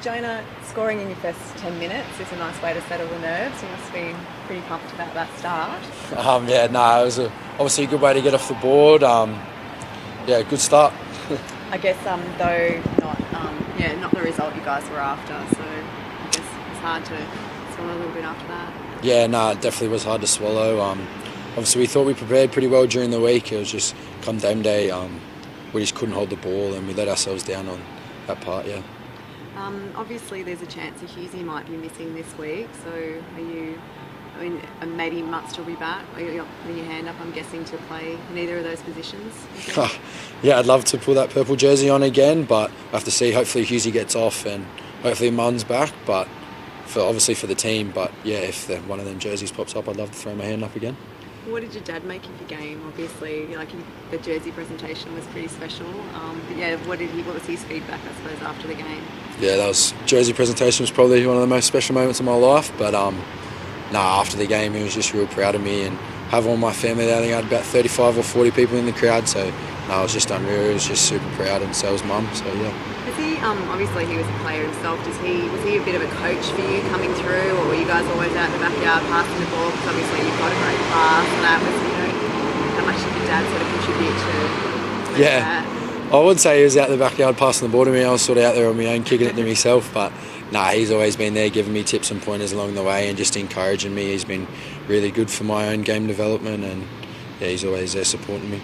Jonah, scoring in your first 10 minutes is a nice way to settle the nerves. You must be pretty pumped about that start. It was obviously a good way to get off the board. Good start. I guess though not the result you guys were after, so I guess it's hard to swallow a little bit after that. It definitely was hard to swallow. Obviously we thought we prepared pretty well during the week. It was just come game day, we just couldn't hold the ball and we let ourselves down on that part, yeah. Obviously there's a chance that Hughesy might be missing this week, so maybe Mutt's will be back. Are you putting your hand up, I'm guessing, to play in either of those positions? I'd love to pull that purple jersey on again, but I have to see. Hopefully Hughesy gets off and hopefully Munn's back, but obviously for the team. But yeah, if one of them jerseys pops up, I'd love to throw my hand up again. What did your dad make of your game? Obviously, the jersey presentation was pretty special. What was his feedback, I suppose, after the game? Jersey presentation was probably one of the most special moments of my life. But after the game, he was just real proud of me and have all my family there. I think I had about 35 or 40 people in the crowd, so it was just unreal. He was just super proud, and so was Mum. So yeah. Is he? Obviously, he was a player himself. Was he a bit of a coach for you coming through, or were you guys always out in the backyard passing the ball? Because obviously you've got a great pass, and that was, how much did your dad sort of contribute to that? I wouldn't say he was out in the backyard passing the ball to me. I was sort of out there on my own, kicking it to myself. But he's always been there, giving me tips and pointers along the way, and just encouraging me. He's been really good for my own game development, and he's always there supporting me.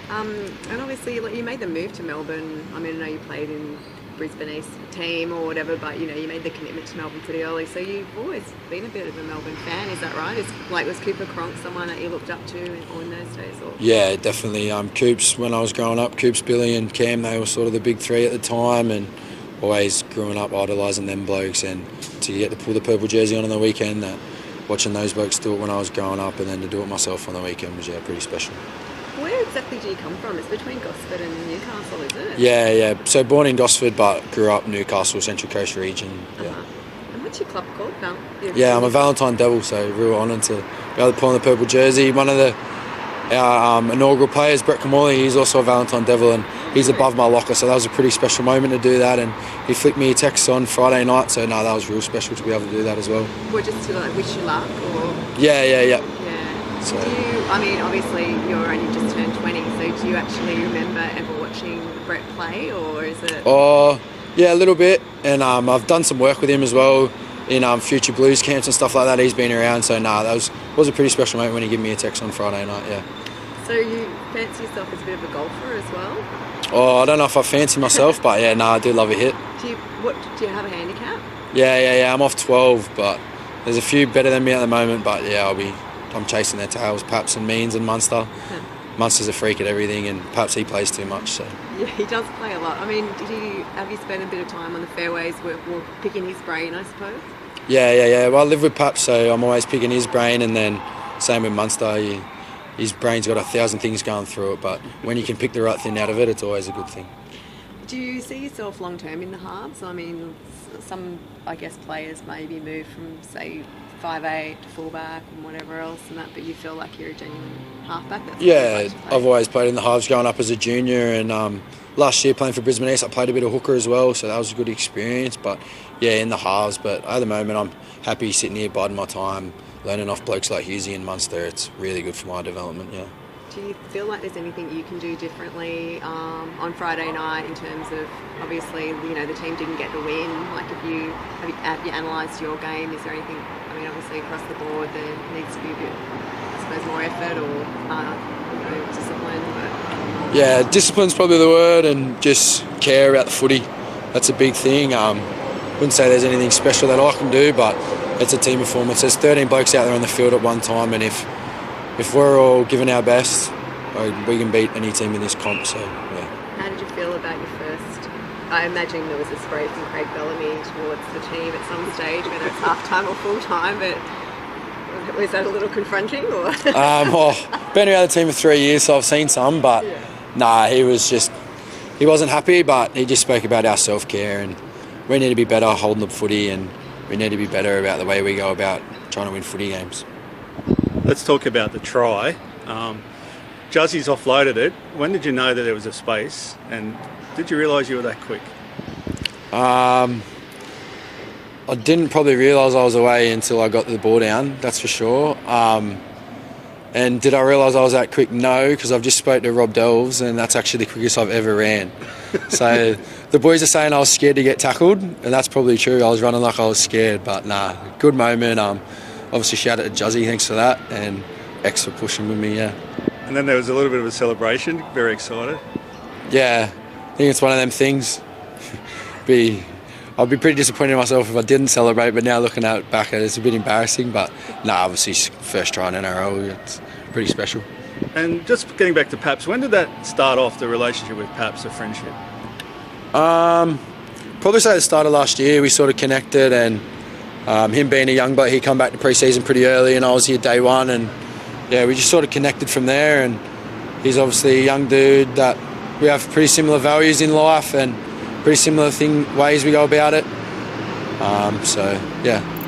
And obviously, you made the move to Melbourne. I know you played in Brisbane East team or whatever, but you made the commitment to Melbourne pretty early. So you've always been a bit of a Melbourne fan, is that right? Was Cooper Cronk someone that you looked up to in those days? Or? Yeah, definitely. Coops, when I was growing up, Coops, Billy and Cam, they were sort of the big three at the time, and always growing up idolising them blokes, and to get to pull the purple jersey on the weekend, watching those blokes do it when I was growing up, and then to do it myself on the weekend was pretty special. Where exactly do you come from? It's between Gosford and Newcastle, is it? Yeah. So born in Gosford, but grew up Newcastle, Central Coast region. Yeah. And what's your club called? I'm a Valentine Devil, so real honour to be able to pull on the purple jersey. One of our inaugural players, Brett Camorley, he's also a Valentine Devil, and he's above my locker, so that was a pretty special moment to do that. And he flicked me a text on Friday night, so that was real special to be able to do that as well. Just to wish you luck, or? Yeah. So. Obviously you're only just turned 20, so do you actually remember ever watching Brett play, or is it? Yeah, a little bit, and I've done some work with him as well in future Blues camps and stuff like that. He's been around, so that was a pretty special moment when he gave me a text on Friday night, yeah. So you fancy yourself as a bit of a golfer as well? I don't know if I fancy myself, but I do love a hit. Do you have a handicap? Yeah, I'm off 12, but there's a few better than me at the moment, but I'm chasing their tails, Paps and Means and Munster. Munster's a freak at everything, and perhaps he plays too much. So. Yeah, he does play a lot. Have you spent a bit of time on the fairways picking his brain, I suppose? Yeah. Well, I live with Paps, so I'm always picking his brain, and then same with Munster. His brain's got 1,000 things going through it, but when you can pick the right thing out of it, it's always a good thing. Do you see yourself long term in the halves? Some players maybe move from, say, 5'8" to fullback and whatever else and that, but you feel like you're a genuine halfback? I've always played in the halves growing up as a junior, and last year playing for Brisbane East I played a bit of hooker as well, so that was a good experience. But in the halves, but at the moment I'm happy sitting here biding my time, learning off blokes like Hughesy and Munster. It's really good for my development. Do you feel like there's anything you can do differently on Friday night in terms of, obviously, the team didn't get the win? Have you analysed your game? Is there anything, obviously across the board there needs to be a bit, I suppose, more effort or discipline? But... Yeah, discipline's probably the word, and just care about the footy. That's a big thing. Wouldn't say there's anything special that I can do, but it's a team performance. There's 13 blokes out there on the field at one time, and if we're all giving our best, we can beat any team in this comp. So, yeah. How did you feel about your first? I imagine there was a spray from Craig Bellamy towards the team at some stage, whether it's half-time or full-time, but was that a little confronting? Or? Been around the team for 3 years, so I've seen some, but he wasn't happy, but he just spoke about our self-care, and we need to be better holding the footy, and we need to be better about the way we go about trying to win footy games. Let's talk about the try. Juzzie's offloaded it. When did you know that there was a space, and did you realise you were that quick? I didn't probably realise I was away until I got the ball down, that's for sure. And did I realise I was that quick? No, because I've just spoke to Rob Delves, and that's actually the quickest I've ever ran. So the boys are saying I was scared to get tackled, and that's probably true. I was running like I was scared, but nah, good moment. Obviously shout out to Juzzy, thanks for that, and X for pushing with me, yeah. And then there was a little bit of a celebration, very excited. Yeah, I think it's one of them things. I'd be pretty disappointed in myself if I didn't celebrate, but now looking back at it, it's a bit embarrassing. But obviously first try in NRL, it's pretty special. And just getting back to Paps, when did that start off, the relationship with Paps, the friendship? Probably say at the start of last year we sort of connected, and him being a young bloke, he come back to pre-season pretty early and I was here day one, and yeah, we just sort of connected from there. And he's obviously a young dude that we have pretty similar values in life and pretty similar ways we go about it. So yeah.